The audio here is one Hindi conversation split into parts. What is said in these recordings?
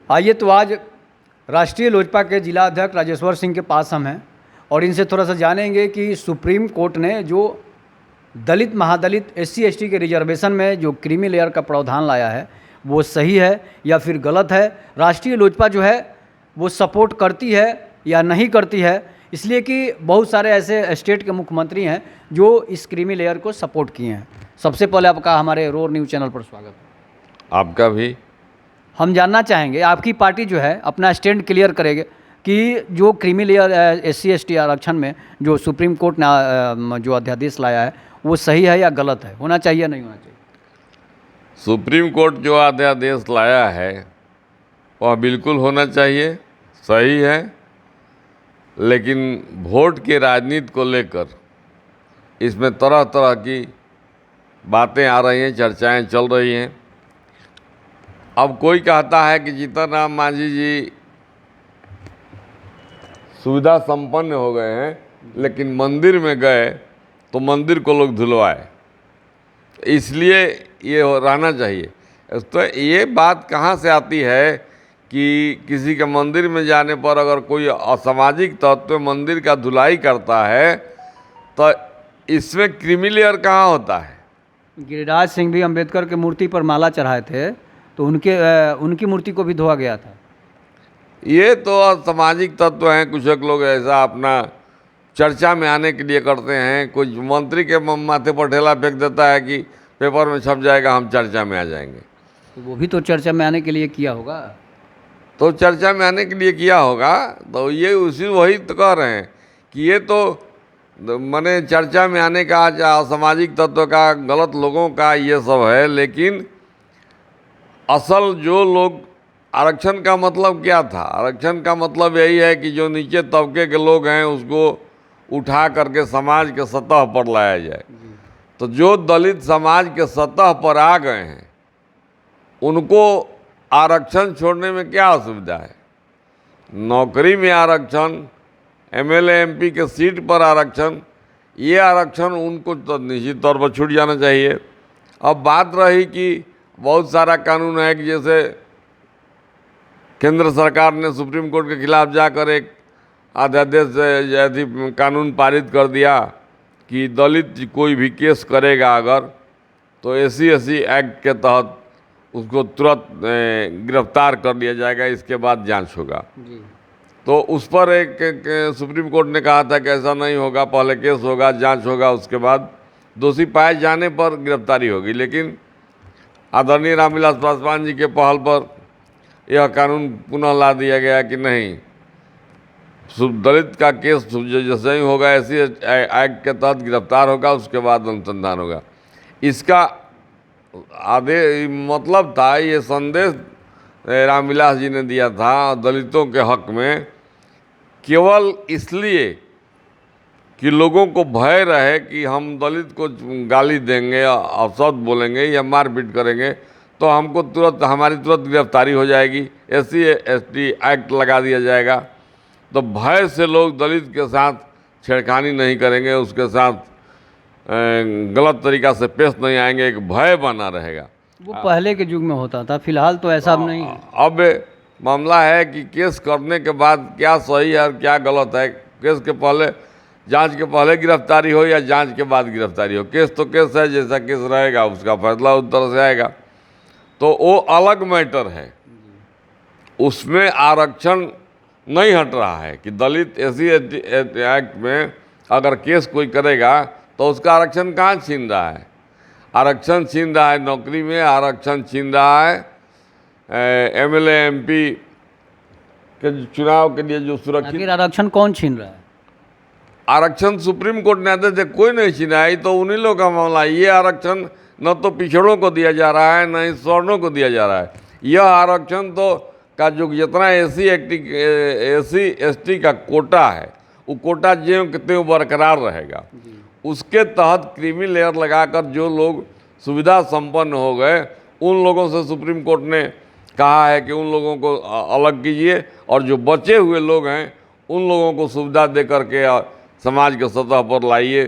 आइए तो आज राष्ट्रीय लोजपा के जिला अध्यक्ष राजेश्वर सिंह के पास हम हैं और इनसे थोड़ा सा जानेंगे कि सुप्रीम कोर्ट ने जो दलित महादलित SC ST के रिजर्वेशन में जो क्रीमी लेयर का प्रावधान लाया है वो सही है या फिर गलत है। राष्ट्रीय लोजपा जो है वो सपोर्ट करती है या नहीं करती है, इसलिए कि बहुत सारे ऐसे स्टेट के मुख्यमंत्री हैं जो इस क्रीमी लेयर को सपोर्ट किए हैं। सबसे पहले आपका हमारे रोर न्यूज़ चैनल पर स्वागत है। आपका भी। हम जानना चाहेंगे आपकी पार्टी जो है अपना स्टैंड क्लियर करेगी कि जो क्रीमी लेयर SC ST आरक्षण में जो सुप्रीम कोर्ट ने जो अध्यादेश लाया है वो सही है या गलत है, होना चाहिए या नहीं होना चाहिए। सुप्रीम कोर्ट जो अध्यादेश लाया है वह बिल्कुल होना चाहिए, सही है, लेकिन वोट के राजनीति को लेकर इसमें तरह तरह की बातें आ रही हैं, चर्चाएं चल रही हैं। अब कोई कहता है कि जीतन राम मांझी जी सुविधा संपन्न हो गए हैं, लेकिन मंदिर में गए तो मंदिर को लोग धुलवाए, इसलिए ये रहना चाहिए। तो ये बात कहाँ से आती है कि किसी के मंदिर में जाने पर अगर कोई असामाजिक तत्व मंदिर का धुलाई करता है तो इसमें क्रीमी लेयर कहाँ होता है। गिरिराज सिंह भी अंबेडकर के मूर्ति पर माला चढ़ाए थे तो उनकी मूर्ति को भी धोआ गया था। ये तो असामाजिक तत्व हैं, कुछ एक लोग ऐसा अपना चर्चा में आने के लिए करते हैं। कुछ मंत्री के माथे पर ढेला फेंक देता है कि पेपर में छप जाएगा, हम चर्चा में आ जाएंगे। तो वो भी तो चर्चा में आने के लिए किया होगा। तो चर्चा में आने के लिए किया होगा, तो ये वही तो कह रहे हैं कि ये तो माने चर्चा में आने का, असामाजिक तत्व का, गलत लोगों का ये सब है। लेकिन असल जो लोग, आरक्षण का मतलब क्या था? आरक्षण का मतलब यही है कि जो नीचे तबके के लोग हैं उसको उठा करके समाज के सतह पर लाया जाए। तो जो दलित समाज के सतह पर आ गए हैं उनको आरक्षण छोड़ने में क्या असुविधा है? नौकरी में आरक्षण, MLA MP के सीट पर आरक्षण, ये आरक्षण उनको तो निश्चित तौर पर छूट जाना चाहिए। अब बात रही कि बहुत सारा कानून है कि जैसे केंद्र सरकार ने सुप्रीम कोर्ट के खिलाफ जाकर एक अध्यादेश कानून पारित कर दिया कि दलित कोई भी केस करेगा अगर तो SC ST एक्ट के तहत उसको तुरंत गिरफ्तार कर लिया जाएगा, इसके बाद जांच होगा। तो उस पर एक सुप्रीम कोर्ट ने कहा था कि ऐसा नहीं होगा, पहले केस होगा, जांच होगा, उसके बाद दोषी पाए जाने पर गिरफ्तारी होगी। लेकिन आदरणीय रामविलास पासवान जी के पहल पर यह कानून पुनः ला दिया गया कि नहीं, दलित का केस जैसे ही होगा SC एक्ट के तहत गिरफ्तार होगा, उसके बाद अनुसंधान होगा। इसका आदेश मतलब था, ये संदेश रामविलास जी ने दिया था दलितों के हक में, केवल इसलिए कि लोगों को भय रहे कि हम दलित को गाली देंगे, अपशब्द बोलेंगे या मारपीट करेंगे तो हमको तुरंत, हमारी तुरंत गिरफ्तारी हो जाएगी, SC ST एक्ट लगा दिया जाएगा। तो भय से लोग दलित के साथ छेड़खानी नहीं करेंगे, उसके साथ गलत तरीक़ा से पेश नहीं आएंगे, एक भय बना रहेगा। वो पहले के युग में होता था, फिलहाल तो ऐसा अब नहीं है। अब मामला है कि केस करने के बाद क्या सही है और क्या गलत है। केस के पहले, जांच के पहले गिरफ्तारी हो या जांच के बाद गिरफ्तारी हो, केस तो केस है, जैसा केस रहेगा उसका फैसला उस तरह से आएगा। तो वो अलग मैटर है, उसमें आरक्षण नहीं हट रहा है कि दलित SC ST एक्ट में अगर केस कोई करेगा तो उसका आरक्षण कहाँ छीन रहा है? आरक्षण छीन रहा है नौकरी में, आरक्षण छीन रहा है MLA MP के चुनाव के लिए जो सुरक्षित। आरक्षण कौन छीन रहा है? आरक्षण सुप्रीम कोर्ट ने आदेश दिया, कोई नहीं छीना है, तो उन्हीं लोगों का मामला है। ये आरक्षण न तो पिछड़ों को दिया जा रहा है, न ही सवर्णों को दिया जा रहा है। यह आरक्षण तो का जो जितना SC ST का कोटा है वो कोटा ज्यों के त्यों बरकरार रहेगा। उसके तहत क्रीमी लेयर लगाकर जो लोग सुविधा संपन्न हो गए उन लोगों से सुप्रीम कोर्ट ने कहा है कि उन लोगों को अलग कीजिए और जो बचे हुए लोग हैं उन लोगों को सुविधा दे करके समाज के सतह पर लाइए,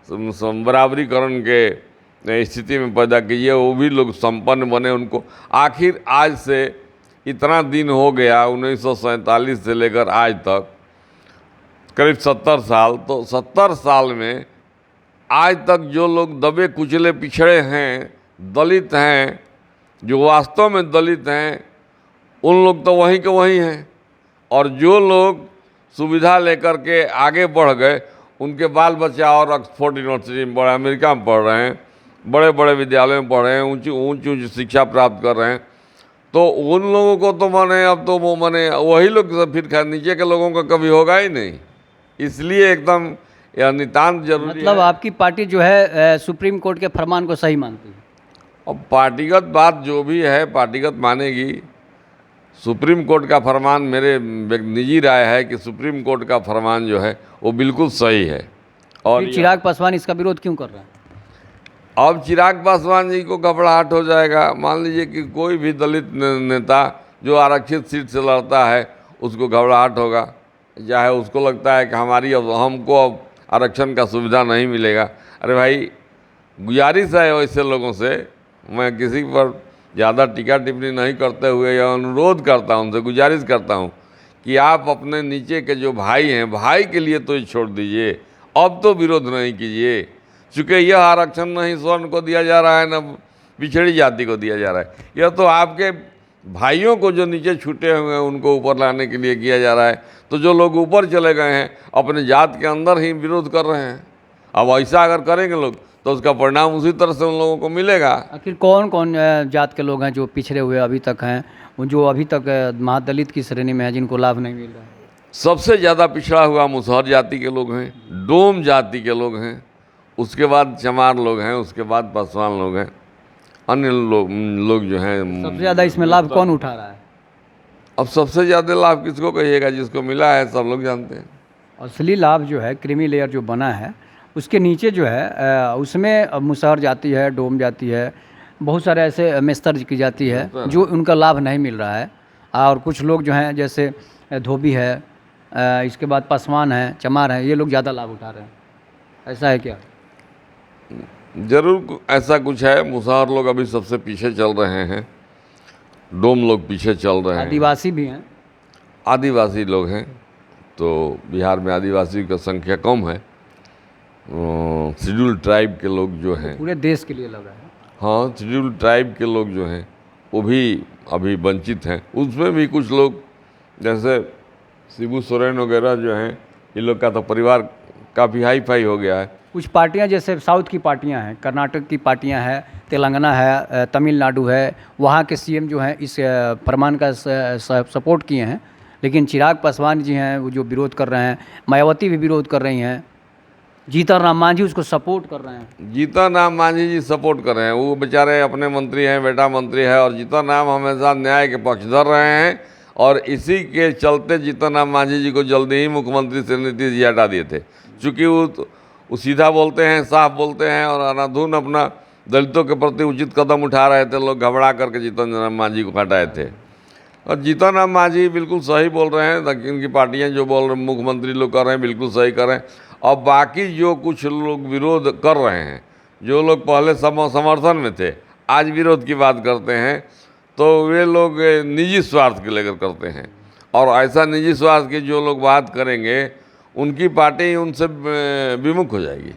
बराबरीकरण के स्थिति में पैदा कीजिए, वो भी लोग संपन्न बने। उनको आखिर आज से इतना दिन हो गया 1947 से लेकर आज तक करीब 70 साल, तो 70 साल में आज तक जो लोग दबे कुचले पिछड़े हैं, दलित हैं, जो वास्तव में दलित हैं, उन लोग तो वहीं के वहीं हैं, और जो लोग सुविधा लेकर के आगे बढ़ गए उनके बाल बच्चा और ऑक्सफोर्ड यूनिवर्सिटी में पढ़े, अमेरिका में पढ़ रहे हैं, बड़े बड़े विद्यालयों में पढ़ रहे हैं, ऊंची शिक्षा प्राप्त कर रहे हैं। तो उन लोगों को तो माने अब तो वो माने वही लोग फिर खैर नीचे के लोगों का कभी होगा ही नहीं। इसलिए एकदम यह नितांत जरूरी मतलब है। आपकी पार्टी जो है सुप्रीम कोर्ट के फरमान को सही मानती है? अब पार्टीगत बात जो भी है पार्टीगत मानेगी। सुप्रीम कोर्ट का फरमान, मेरे निजी राय है कि सुप्रीम कोर्ट का फरमान जो है वो बिल्कुल सही है। और फिर चिराग पासवान इसका विरोध क्यों कर रहा है? अब चिराग पासवान जी को घबराहट हो जाएगा। मान लीजिए कि कोई भी दलित नेता जो आरक्षित सीट से लड़ता है उसको घबराहट होगा, चाहे उसको लगता है कि हमको अब आरक्षण का सुविधा नहीं मिलेगा। अरे भाई, गुजारिश है ऐसे लोगों से, मैं किसी पर ज़्यादा टीका टिप्पणी नहीं करते हुए यह अनुरोध करता हूँ, उनसे गुजारिश करता हूँ कि आप अपने नीचे के जो भाई हैं, भाई के लिए तो ये छोड़ दीजिए, अब तो विरोध नहीं कीजिए। चूँकि यह आरक्षण नहीं स्वर्ण को दिया जा रहा है, न पिछड़ी जाति को दिया जा रहा है, यह तो आपके भाइयों को जो नीचे छूटे हुए हैं उनको ऊपर लाने के लिए किया जा रहा है। तो जो लोग ऊपर चले गए हैं अपने जात के अंदर ही विरोध कर रहे हैं। अब ऐसा अगर करेंगे लोग तो उसका परिणाम उसी तरह से उन लोगों को मिलेगा। आखिर कौन कौन जात के लोग हैं जो पिछड़े हुए अभी तक हैं, जो अभी तक महादलित की श्रेणी में है, जिनको लाभ नहीं मिल रहा है? सबसे ज़्यादा पिछड़ा हुआ मुसहर जाति के लोग हैं, डोम जाति के लोग हैं, उसके बाद चमार लोग हैं, उसके बाद पासवान लोग हैं, अन्य लोग जो हैं। सबसे ज़्यादा इसमें लाभ कौन उठा रहा है? अब सबसे ज़्यादा लाभ किसको कहिएगा, जिसको मिला है सब लोग जानते हैं। असली लाभ जो है क्रीमी लेयर जो बना है उसके नीचे जो है उसमें मुसहर जाति है, डोम जाति है, बहुत सारे ऐसे मेस्तर की जाति है जो उनका लाभ नहीं मिल रहा है। और कुछ लोग जो हैं जैसे धोबी है, इसके बाद पासवान है, चमार है, ये लोग ज़्यादा लाभ उठा रहे हैं। ऐसा है क्या? जरूर ऐसा कुछ है। मुसहर लोग अभी सबसे पीछे चल रहे हैं, डोम लोग पीछे चल रहे हैं, आदिवासी भी हैं, आदिवासी लोग हैं। तो बिहार में आदिवासी की संख्या कम है। शेड्यूल ट्राइब के लोग जो हैं, पूरे देश के लिए लग रहा है। हाँ, शेड्यूल ट्राइब के लोग जो हैं वो भी अभी वंचित हैं। उसमें भी कुछ लोग जैसे शिबू सोरेन वगैरह जो हैं, इन लोग का तो परिवार काफ़ी हाई फाई हो गया है। कुछ पार्टियां जैसे साउथ की पार्टियां हैं, कर्नाटक की पार्टियां हैं, तेलंगाना है, तमिलनाडु है, वहाँ के सीएम जो हैं इस फरमान का सपोर्ट किए हैं। लेकिन चिराग पासवान जी हैं वो जो विरोध कर रहे हैं, मायावती भी विरोध कर रही हैं, जीतन राम मांझी उसको सपोर्ट कर रहे हैं। जीतन राम मांझी जी सपोर्ट कर रहे हैं, वो बेचारे अपने मंत्री हैं, बेटा मंत्री है, और जीतन राम हमेशा न्याय के पक्षधर रहे हैं। और इसी के चलते जीतन राम मांझी जी को जल्दी ही मुख्यमंत्री से नीतीश जी हटा दिए थे। चूँकि वो सीधा बोलते हैं, साफ बोलते हैं, और अनाधून अपना दलितों के प्रति उचित कदम उठा रहे थे। लोग घबरा करके जीतन राम मांझी को हटाए थे। और जीतन राम मांझी बिल्कुल सही बोल रहे हैं, दक्षिण की पार्टियाँ जो बोल रहे, मुख्यमंत्री लोग कर रहे हैं, बिल्कुल सही कर रहे हैं। और बाकी जो कुछ लोग विरोध कर रहे हैं, जो लोग पहले समर्थन में थे, आज विरोध की बात करते हैं, तो वे लोग निजी स्वार्थ के लेकर करते हैं। और ऐसा निजी स्वार्थ की जो लोग बात करेंगे उनकी पार्टी उनसे विमुख हो जाएगी।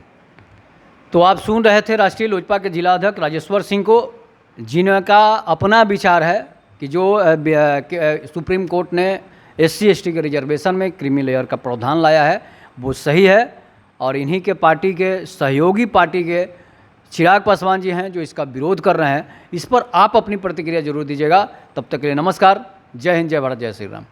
तो आप सुन रहे थे राष्ट्रीय लोजपा के जिला अध्यक्ष राजेश्वर सिंह को, जिनका अपना विचार है कि जो सुप्रीम कोर्ट ने SC/ST के रिजर्वेशन में क्रीमी लेयर का प्रावधान लाया है वो सही है। और इन्हीं के पार्टी के सहयोगी पार्टी के चिराग पासवान जी हैं जो इसका विरोध कर रहे हैं। इस पर आप अपनी प्रतिक्रिया जरूर दीजिएगा। तब तक के लिए नमस्कार, जय हिंद, जय भारत, जय श्री राम।